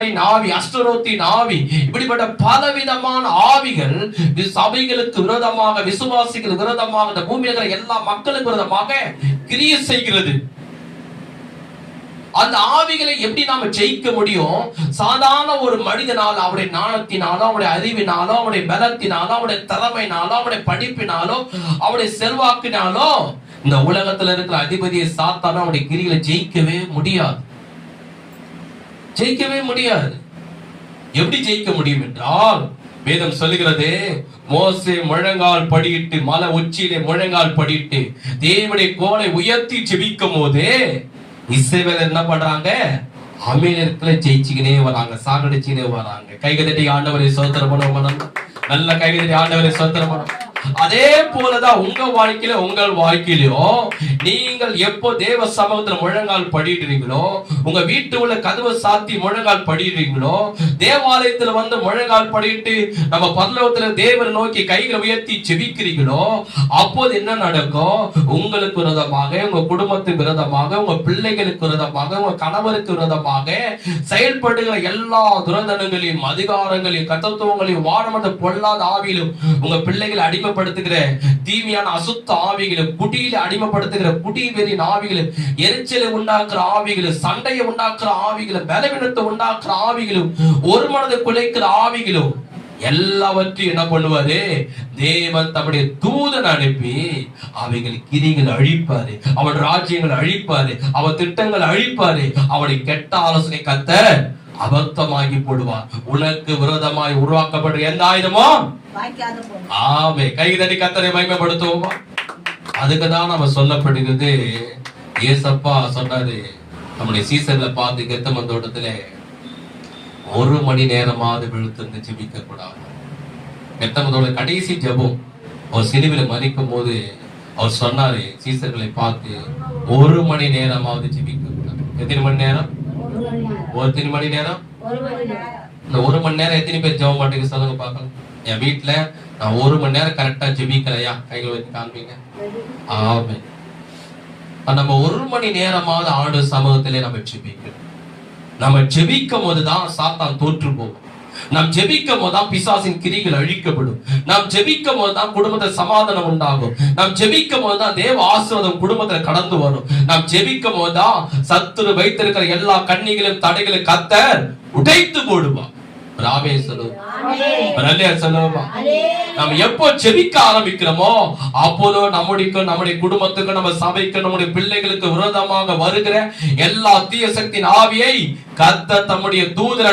ஆவி, அஸ்டரோத்தின் ஆவி, இப்படிப்பட்ட பலவிதமான ஆவிகள் சபைகளுக்கு விரோதமாக, விசுவாசிகள் விரோதமாக, இந்த பூமியில எல்லா மக்களுக்கு விரோதமாக கிரியை செய்கிறது. அந்த ஆவிகளை எப்படி நாம ஜெயிக்க முடியும்? சாதாரண ஒரு மனிதனால், அவருடைய ஞானத்தினாலோ, அவருடைய அறிவினாலோ, அவருடைய பலத்தினாலோ, அவருடைய திறமையினாலோ, அவருடைய படிப்பினாலோ, அவருடைய செல்வாக்கினாலோ இந்த உலகத்துல இருக்கிற அதிபதியை சாத்தானோ அவருடைய கிரிகளை ஜெயிக்கவே முடியாது. ஜெயிக்கவே முடியாது. எப்படி ஜெயிக்க முடியும் என்றால், வேதம் சொல்லுகிறது, மோசே முழங்கால் படியிட்டு, மலை உச்சியிலே முழங்கால் படியிட்டு தேவனுடைய கோலை உயர்த்தி ஜெபிக்கும் போது இஸ்ரவேலர் என்ன பண்றாங்க? அமீனர்களை ஜெயிச்சுக்கினே வராங்க, சாகடிச்சுக்கினே வராங்க. கைகதட்டி ஆண்டவரை ஸ்தோத்திரம் பண்ணுவோம். நல்ல கைகதட்டி ஆண்டவரை ஸ்தோத்திரம் பண்ணுவோம். அதே போலதான் உங்க வாழ்க்கையில, உங்கள் வாழ்க்கையிலோ நீங்கள் எப்போ தேவ சமூகத்துல முழங்கால் படிடுறீங்களோ, உங்க வீட்டு உள்ள கதவை சாத்தி முழங்கால் படிடுறீங்களோ, தேவாலயத்துல வந்து முழங்கால் படிட்டு நம்ம பரலோகத்துல தேவனை நோக்கி கைகளை உயர்த்தி ஜெபிக்கிறீங்களோ, அப்போது என்ன நடக்கும்? உங்களுக்கு விரோதமாக, உங்க குடும்பத்துக்கு விரோதமாக, உங்க பிள்ளைகளுக்கு விரோதமாக, உங்க கணவருக்கு விரோதமாக செயல்படுகிற எல்லா துரதனங்களையும், அதிகாரங்களையும், கர்த்தத்துவங்களையும், வானமற்ற பொல்லாத ஆவியிலும், உங்க பிள்ளைகளை அடிமைப்படுத்துகிற தீமையான அசுத்த ஆவிகளும், குடியில அடிமைப்படுத்துகிற குடிவெறியின் ஆவிகளும், எரிச்சலை உண்டாக்குற ஆவிகளும், சண்டையை உண்டாக்குற ஆவிகளும், பலவீனத்தை உண்டாக்குற ஆவிகளும், ஒரு மனதை குலைக்கிற ஆவிகளும் எல்லாவற்றையும் என்ன பண்ணுவாரு? தேவன் தம்முடைய தூதன் அனுப்பி அவைகள் கிரிகள் அழிப்பாரு, அவன் ராஜ்யங்கள் அழிப்பாரு, அவன் திட்டங்கள் அழிப்பாரு, அவனுடைய கெட்ட ஆலோசனை கர்த்தர் அபத்தமாகி போடுவார். உனக்கு விரோதமாய் உருவாக்கப்படுற எந்த ஆயுதமோ ஆமே. கைதடி கர்த்தரை மகிமைப்படுத்துவோமா? அதுக்குதான் நம்ம சொல்லப்படுகிறது. ஏசப்பா சொன்னாரு, நம்முடைய சீசன்ல பார்த்து கெத்தமன் தோட்டத்துல 1 மணி நேரமாவது விழுத்திருந்து ஜெபிக்க கூடாது. கெத்தமனோட கடைசி ஜெபம் அவர் சிலுவையில மரிக்கும் போது அவர் சொன்னாரு, சீசர்களை பார்த்து 1 மணி நேரமாவது ஜெபிக்க கூடாது. எத்தனை மணி நேரம்? 1 மணி நேரம். இந்த 1 மணி நேரம் எத்தனை பேர் ஜெபம் மாட்டீங்க சொல்லுங்க பார்க்கலாம். என் வீட்டுல நான் 1 மணி நேரம் கரெக்டா ஜெபிக்கலையா? கைகளை வச்சு காண்பீங்க. ஆமே. நம்ம 1 மணி நேரமாவது ஆண்டு சமூகத்திலே நம்ம ஜெபிக்கணும். நம்ம ஜெபிக்கும் போதுதான் சாத்தான் தோற்று போகும். நாம் ஜெபிக்கும் போதுதான் பிசாசின் கிரிகள் அழிக்கப்படும். நாம் ஜெபிக்கும் போதுதான் குடும்பத்தில் சமாதானம் உண்டாகும். நாம் ஜெபிக்கும் போதுதான் தேவ ஆசீர்வாதம் குடும்பத்தில் கடந்து வரும். நாம் ஜெபிக்கும் போதுதான் சத்துரு வைத்திருக்கிற எல்லா கண்ணிகளும் தடைகளும் கர்த்தர் உடைத்து போடுவார். நம்ம எப்போ ஜெபிக்க ஆரம்பிக்கிறோமோ அப்போதோ நம்முடைய குடும்பத்துக்கு, நம்ம சபைக்கு, நம்முடைய பிள்ளைகளுக்கு விரோதமாக வருகிற எல்லா தீய சக்தியின் ஆவியை கர்த்தர் தம்முடைய தூதர்